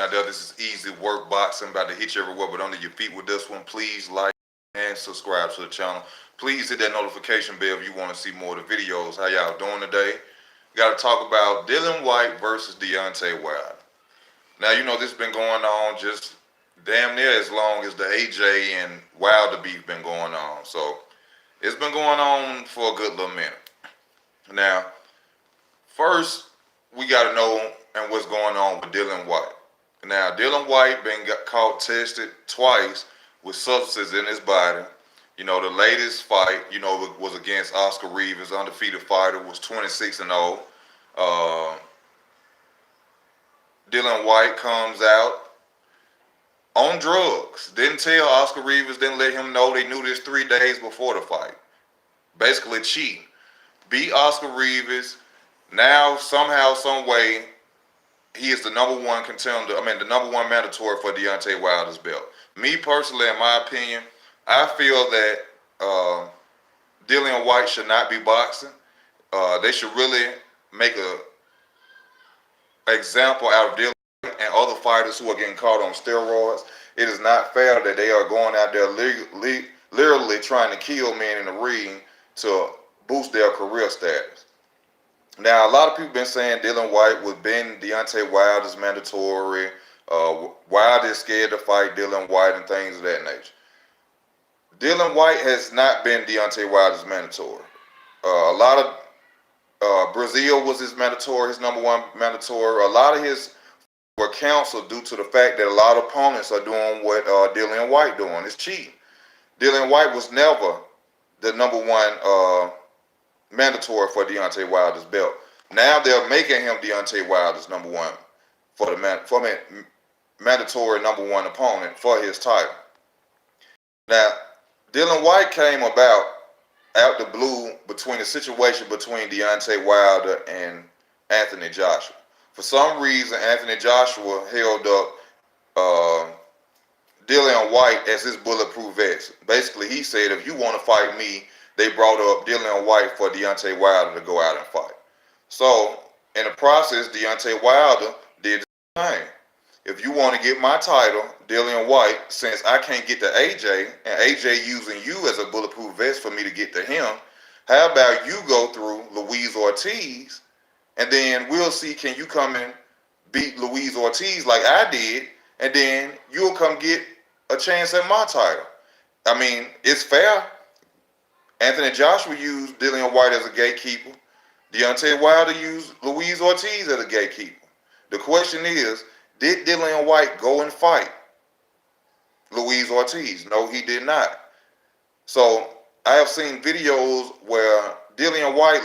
Out there, this is easy work boxing. About to hit you everywhere but under your feet with this one. Please like and subscribe to the channel. Please hit that notification bell if you want to see more of the videos. How y'all doing today? Got to talk about Dillian White versus Deontay Wilder. Now, you know this has been going on just damn near as long as the AJ and Wilder beef been going on. So it's been going on for a good little minute. Now, first we got to know and what's going on with Dillian White. Now, Dillian White been caught tested twice with substances in his body. You know, the latest fight, was against Oscar Rivas, undefeated fighter, was 26-0. Dillian White comes out on drugs. Didn't tell Oscar Rivas, didn't let him know. They knew this 3 days before the fight. Basically cheating. Beat Oscar Rivas. Now, somehow, some way, he is the number one contender. The number one mandatory for Deontay Wilder's belt. Me personally, in my opinion, I feel that Dillian White should not be boxing. They should really make a example out of Dillian and other fighters who are getting caught on steroids. It is not fair that they are going out there literally trying to kill men in the ring to boost their career status. Now, a lot of people been saying Dillian White was been Deontay Wilder's mandatory. Wilder is scared to fight Dillian White and things of that nature. Dillian White has not been Deontay Wilder's mandatory. A lot of Brazil was his mandatory, his number one mandatory. A lot of his were canceled due to the fact that a lot of opponents are doing what Dillian White doing. It's cheating. Dillian White was never the number one mandatory for Deontay Wilder's belt. Now they're making him Deontay Wilder's number one for the mandatory number one opponent for his title. Now, Dillian White came about out the blue between the situation between Deontay Wilder and Anthony Joshua. For some reason, Anthony Joshua held up Dillian White as his bulletproof vest. Basically, he said, if you want to fight me, they brought up Dillian White for Deontay Wilder to go out and fight. So, in the process, Deontay Wilder did the same. If you want to get my title, Dillian White, since I can't get to AJ, and AJ using you as a bulletproof vest for me to get to him, how about you go through Luis Ortiz, and then we'll see, can you come and beat Luis Ortiz like I did, and then you'll come get a chance at my title. It's fair. Anthony Joshua used Dillian White as a gatekeeper. Deontay Wilder used Luis Ortiz as a gatekeeper. The question is, did Dillian White go and fight Luis Ortiz? No, he did not. So I have seen videos where Dillian White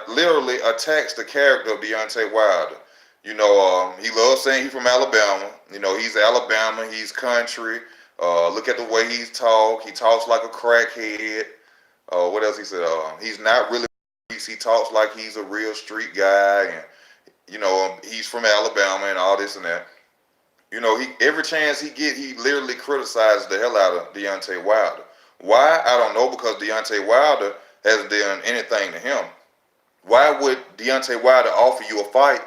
literally attacks the character of Deontay Wilder. He loves saying he's from Alabama. He's Alabama. He's country. Look at the way he talks. He talks like a crackhead. What else he said? He's not really. He talks like he's a real street guy, and he's from Alabama and all this and that. Every chance he get, he literally criticizes the hell out of Deontay Wilder. Why? I don't know, because Deontay Wilder hasn't done anything to him. Why would Deontay Wilder offer you a fight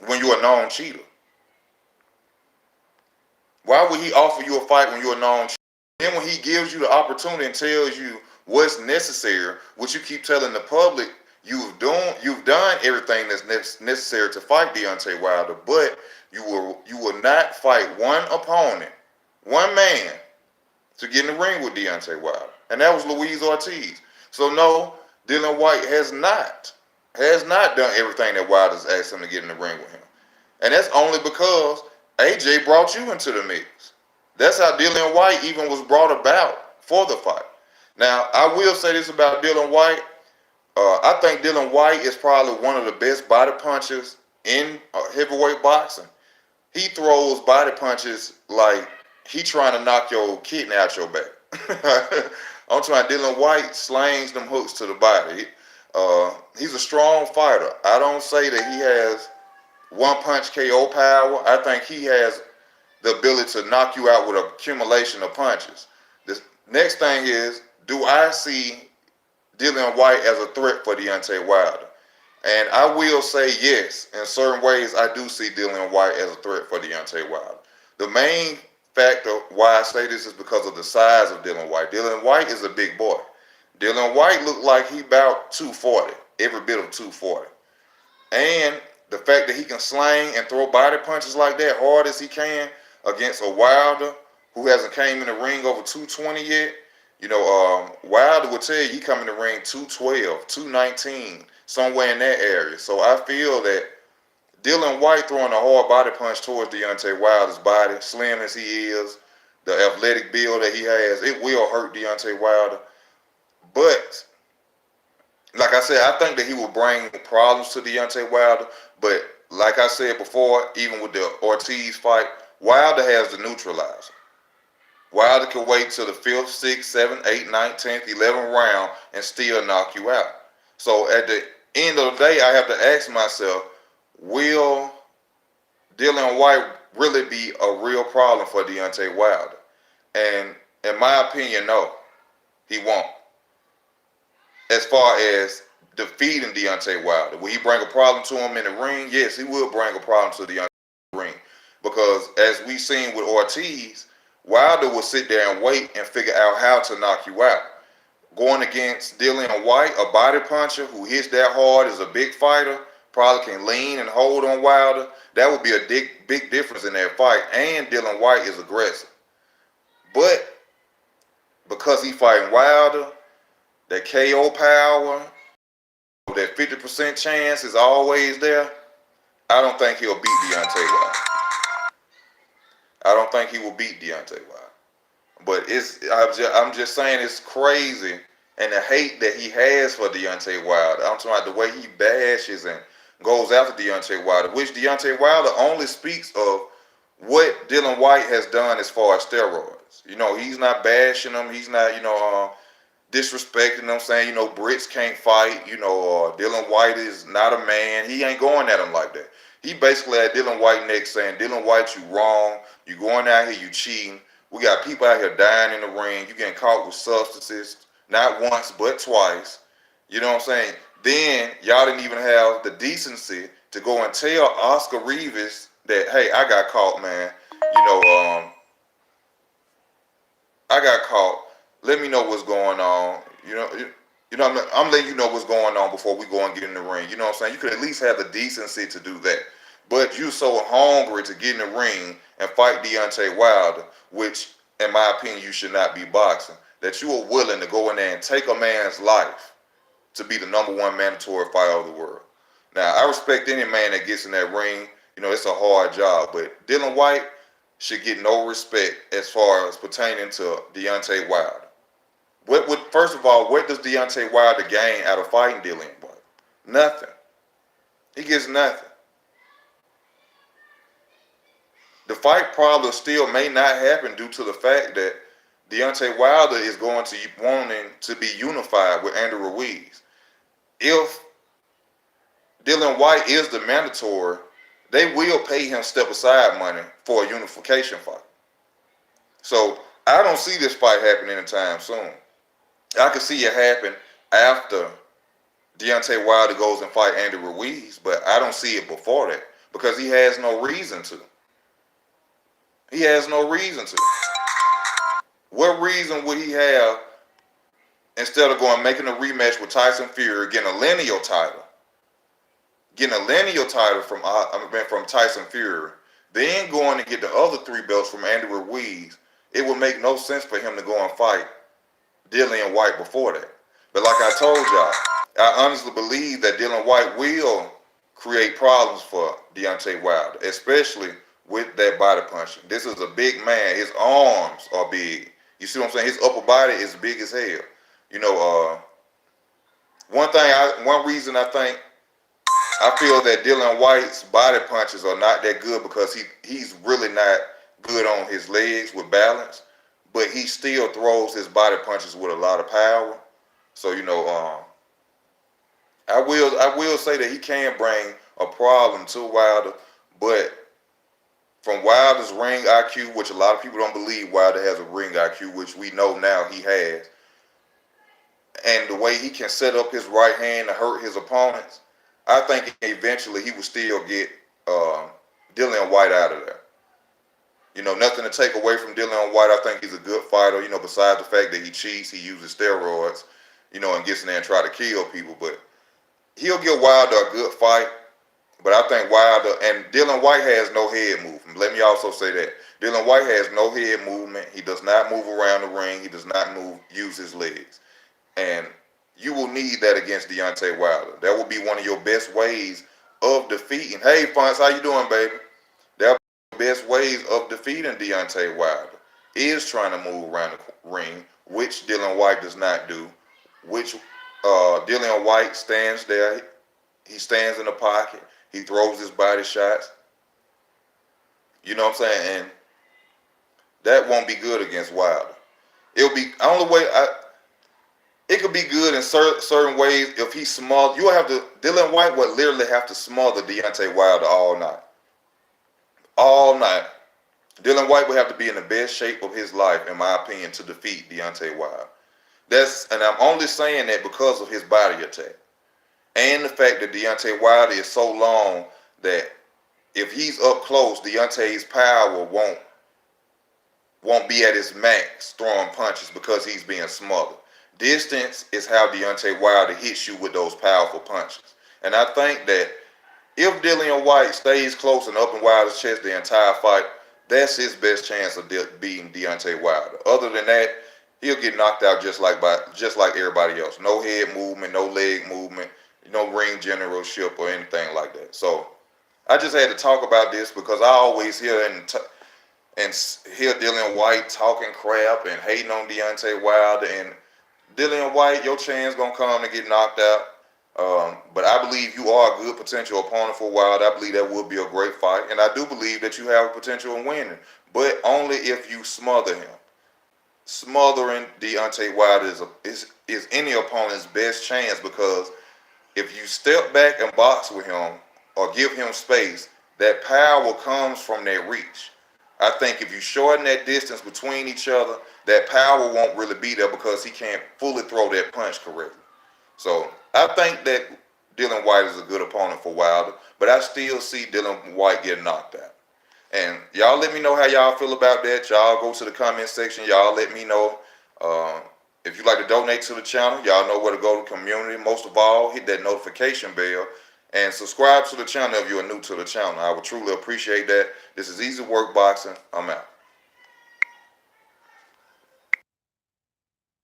when you're a known cheater? Why would he offer you a fight when you're a known cheater? Then when he gives you the opportunity and tells you what's necessary, which you keep telling the public, you've done everything that's necessary to fight Deontay Wilder, but you will not fight one opponent, one man, to get in the ring with Deontay Wilder, and that was Luis Ortiz. So no, Dillian White has not done everything that Wilder's asked him to get in the ring with him, and that's only because AJ brought you into the mix. That's how Dillian White even was brought about for the fight. Now, I will say this about Dillian White. I think Dillian White is probably one of the best body punchers in heavyweight boxing. He throws body punches like he trying to knock your kidney out your back. I'm trying. Dillian White slings them hooks to the body. He's a strong fighter. I don't say that he has one punch KO power. I think he has the ability to knock you out with an accumulation of punches. The next thing is, do I see Dillian White as a threat for Deontay Wilder? And I will say yes, in certain ways, I do see Dillian White as a threat for Deontay Wilder. The main factor why I say this is because of the size of Dillian White. Dillian White is a big boy. Dillian White looked like he about 240, every bit of 240. And the fact that he can slang and throw body punches like that hard as he can against a Wilder who hasn't came in the ring over 220 yet. Wilder would tell you he come in the ring 212, 219, somewhere in that area. So I feel that Dillian White throwing a hard body punch towards Deontay Wilder's body, slim as he is, the athletic build that he has, it will hurt Deontay Wilder. But like I said, I think that he will bring problems to Deontay Wilder. But like I said before, even with the Ortiz fight, Wilder has the neutralizer. Wilder can wait till the 5th, 6th, 7th, 8th, 9th, 10th, 11th round and still knock you out. So at the end of the day, I have to ask myself, will Dillian White really be a real problem for Deontay Wilder? And in my opinion, no, he won't. As far as defeating Deontay Wilder, will he bring a problem to him in the ring? Yes, he will bring a problem to Deontay in the ring. Because as we seen with Ortiz, Wilder will sit there and wait and figure out how to knock you out. Going against Dillian White, a body puncher who hits that hard, is a big fighter, probably can lean and hold on Wilder. That would be a big difference in that fight. And Dillian White is aggressive. But because he fighting Wilder, that KO power, that 50% chance is always there, I don't think he'll beat Deontay Wilder. I don't think he will beat Deontay Wilder. But I'm just saying it's crazy, and the hate that he has for Deontay Wilder. I'm talking about the way he bashes and goes after Deontay Wilder, which Deontay Wilder only speaks of what Dillian White has done as far as steroids. He's not bashing him. He's not, disrespecting them, saying, Brits can't fight, Dillian White is not a man. He ain't going at him like that. He basically had Dillian White next saying, Dillian White, you wrong. You going out here, you cheating. We got people out here dying in the ring. You getting caught with substances, not once, but twice. You know what I'm saying? Then y'all didn't even have the decency to go and tell Oscar Rivas that, hey, I got caught, man. I got caught. Let me know what's going on. I'm letting you know what's going on before we go and get in the ring. You know what I'm saying? You could at least have the decency to do that. But you so hungry to get in the ring and fight Deontay Wilder, which, in my opinion, you should not be boxing, that you are willing to go in there and take a man's life to be the #1 mandatory fighter of the world. Now, I respect any man that gets in that ring. It's a hard job. But Dillian White should get no respect as far as pertaining to Deontay Wilder. First of all, what does Deontay Wilder gain out of fighting Dillian White? Nothing. He gets nothing. The fight probably still may not happen due to the fact that Deontay Wilder is going to wanting to be unified with Andy Ruiz. If Dillian White is the mandatory, they will pay him step-aside money for a unification fight. So I don't see this fight happening anytime soon. I can see it happen after Deontay Wilder goes and fight Andy Ruiz, but I don't see it before that because he has no reason to. He has no reason to. What reason would he have instead of making a rematch with Tyson Fury, getting a lineal title from Tyson Fury, then going to get the other 3 belts from Andy Ruiz? It would make no sense for him to go and fight Dillian White before that. But like I told y'all, I honestly believe that Dillian White will create problems for Deontay Wilder, especially with that body punching. This is a big man. His arms are big. You see what I'm saying? His upper body is big as hell. One reason I feel that Dillian White's body punches are not that good because he's really not good on his legs with balance, but he still throws his body punches with a lot of power. So I will say that he can bring a problem to Wilder, but from Wilder's ring IQ, which a lot of people don't believe Wilder has a ring IQ, which we know now he has, and the way he can set up his right hand to hurt his opponents, I think eventually he would still get Dillian White out of there. Nothing to take away from Dillian White. I think he's a good fighter. Besides the fact that he cheats, he uses steroids, and gets in there and try to kill people. But he'll give Wilder a good fight. But I think Wilder and Dillian White has no head movement. Let me also say that Dillian White has no head movement. He does not move around the ring. He does not use his legs. And you will need that against Deontay Wilder. That will be one of your best ways of defeating. Hey, Fonz, how you doing, baby? That the best ways of defeating Deontay Wilder is trying to move around the ring, which Dillian White does not do. Which Dillian White stands there. He stands in the pocket. He throws his body shots. You know what I'm saying? And that won't be good against Wilder. It'll be only way. It could be good in certain ways if he smother. Dillian White would literally have to smother Deontay Wilder all night. All night. Dillian White would have to be in the best shape of his life, in my opinion, to defeat Deontay Wilder. And I'm only saying that because of his body attack. And the fact that Deontay Wilder is so long that if he's up close, Deontay's power won't be at his max throwing punches because he's being smothered. Distance is how Deontay Wilder hits you with those powerful punches. And I think that if Dillian White stays close and up in Wilder's chest the entire fight, that's his best chance of beating Deontay Wilder. Other than that, he'll get knocked out just like everybody else. No head movement, no leg movement, no ring generalship or anything like that. So I just had to talk about this because I always hear hear Dillian White talking crap and hating on Deontay Wilder. And Dillian White, your chance gonna come to get knocked out. But I believe you are a good potential opponent for Wilder. I believe that would be a great fight, and I do believe that you have a potential in winning, but only if you smother him. Smothering Deontay Wilder is any opponent's best chance, because if you step back and box with him or give him space, that power comes from that reach. I think if you shorten that distance between each other, that power won't really be there because he can't fully throw that punch correctly. So I think that Dillian White is a good opponent for Wilder, but I still see Dillian White getting knocked out. And y'all let me know how y'all feel about that. Y'all go to the comment section. Y'all let me know. If you'd like to donate to the channel, y'all know where to go to community. Most of all, hit that notification bell and subscribe to the channel if you're new to the channel. I would truly appreciate that. This is Easy Work Boxing. I'm out.